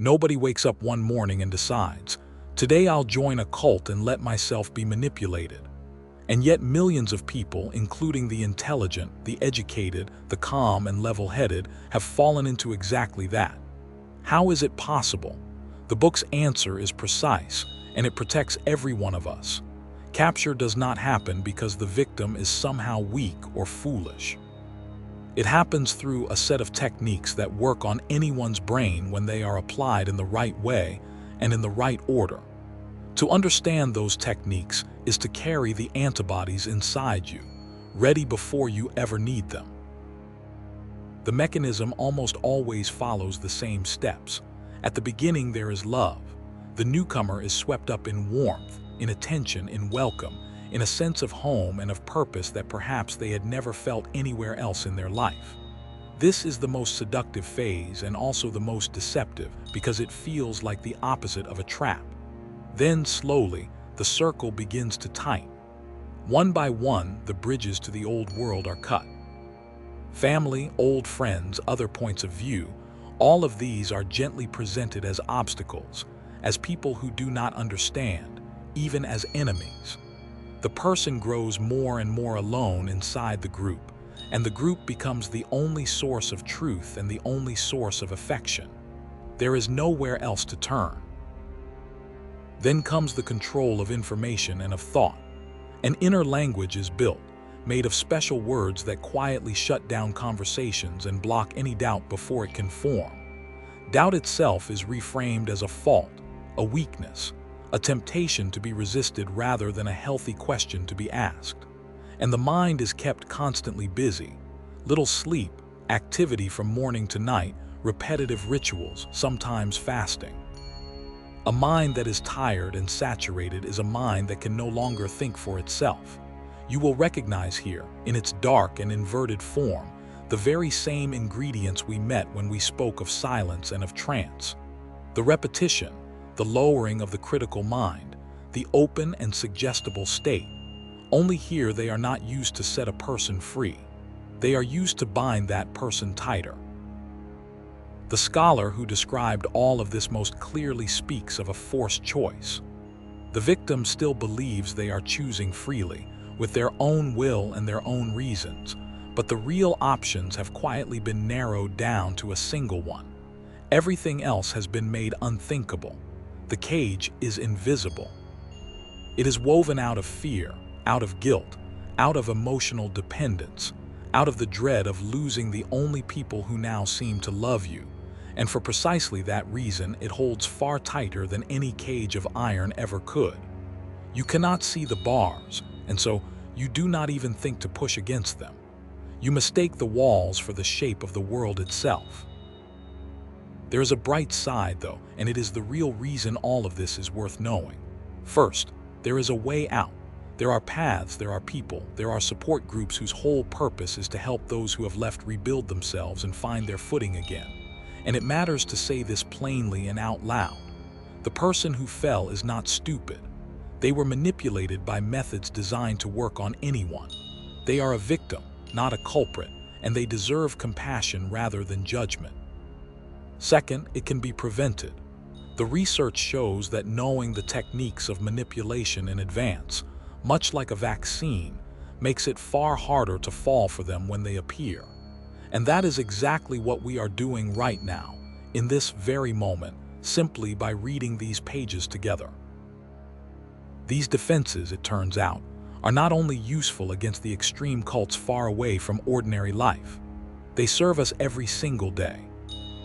Nobody wakes up one morning and decides, "Today I'll join a cult and let myself be manipulated." And yet millions of people, including the intelligent, the educated, the calm and level-headed, have fallen into exactly that. How is it possible? The book's answer is precise, and it protects every one of us. Capture does not happen because the victim is somehow weak or foolish. It happens through a set of techniques that work on anyone's brain when they are applied in the right way and in the right order. To understand those techniques is to carry the antibodies inside you, ready before you ever need them. The mechanism almost always follows the same steps. At the beginning there is love. The newcomer is swept up in warmth, in attention, in welcome, in a sense of home and of purpose that perhaps they had never felt anywhere else in their life. This is the most seductive phase and also the most deceptive because it feels like the opposite of a trap. Then, slowly, the circle begins to tighten. One by one, the bridges to the old world are cut. Family, old friends, other points of view, all of these are gently presented as obstacles, as people who do not understand, even as enemies. The person grows more and more alone inside the group, and the group becomes the only source of truth and the only source of affection. There is nowhere else to turn. Then comes the control of information and of thought. An inner language is built, made of special words that quietly shut down conversations and block any doubt before it can form. Doubt itself is reframed as a fault, a weakness, a temptation to be resisted rather than a healthy question to be asked. And the mind is kept constantly busy. Little sleep, activity from morning to night, repetitive rituals, sometimes fasting. A mind that is tired and saturated is a mind that can no longer think for itself. You will recognize here, in its dark and inverted form, the very same ingredients we met when we spoke of silence and of trance. The repetition, the lowering of the critical mind, the open and suggestible state. Only here they are not used to set a person free. They are used to bind that person tighter. The scholar who described all of this most clearly speaks of a forced choice. The victim still believes they are choosing freely, with their own will and their own reasons, but the real options have quietly been narrowed down to a single one. Everything else has been made unthinkable. The cage is invisible. It is woven out of fear, out of guilt, out of emotional dependence, out of the dread of losing the only people who now seem to love you. And for precisely that reason, it holds far tighter than any cage of iron ever could. You cannot see the bars, and so you do not even think to push against them. You mistake the walls for the shape of the world itself. There is a bright side, though, and it is the real reason all of this is worth knowing. First, there is a way out. There are paths, there are people, there are support groups whose whole purpose is to help those who have left rebuild themselves and find their footing again. And it matters to say this plainly and out loud. The person who fell is not stupid. They were manipulated by methods designed to work on anyone. They are a victim, not a culprit, and they deserve compassion rather than judgment. Second, it can be prevented. The research shows that knowing the techniques of manipulation in advance, much like a vaccine, makes it far harder to fall for them when they appear. And that is exactly what we are doing right now, in this very moment, simply by reading these pages together. These defenses, it turns out, are not only useful against the extreme cults far away from ordinary life. They serve us every single day.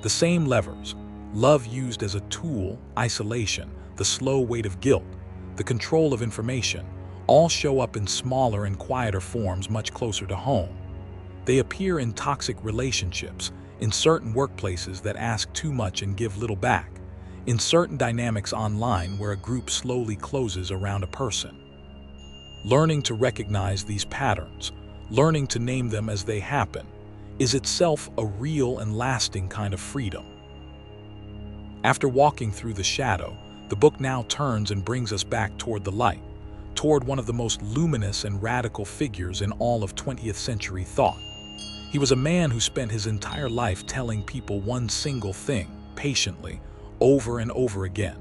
The same levers, love used as a tool, isolation, the slow weight of guilt, the control of information, all show up in smaller and quieter forms much closer to home. They appear in toxic relationships, in certain workplaces that ask too much and give little back, in certain dynamics online where a group slowly closes around a person. Learning to recognize these patterns, learning to name them as they happen, is itself a real and lasting kind of freedom. After walking through the shadow, the book now turns and brings us back toward the light, toward one of the most luminous and radical figures in all of 20th century thought. He was a man who spent his entire life telling people one single thing, patiently, over and over again.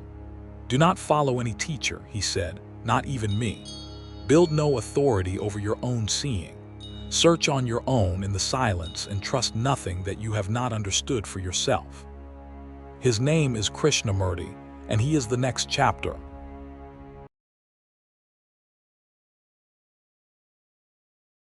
Do not follow any teacher, he said, not even me. Build no authority over your own seeing. Search on your own in the silence and trust nothing that you have not understood for yourself. His name is Krishnamurti, and he is the next chapter,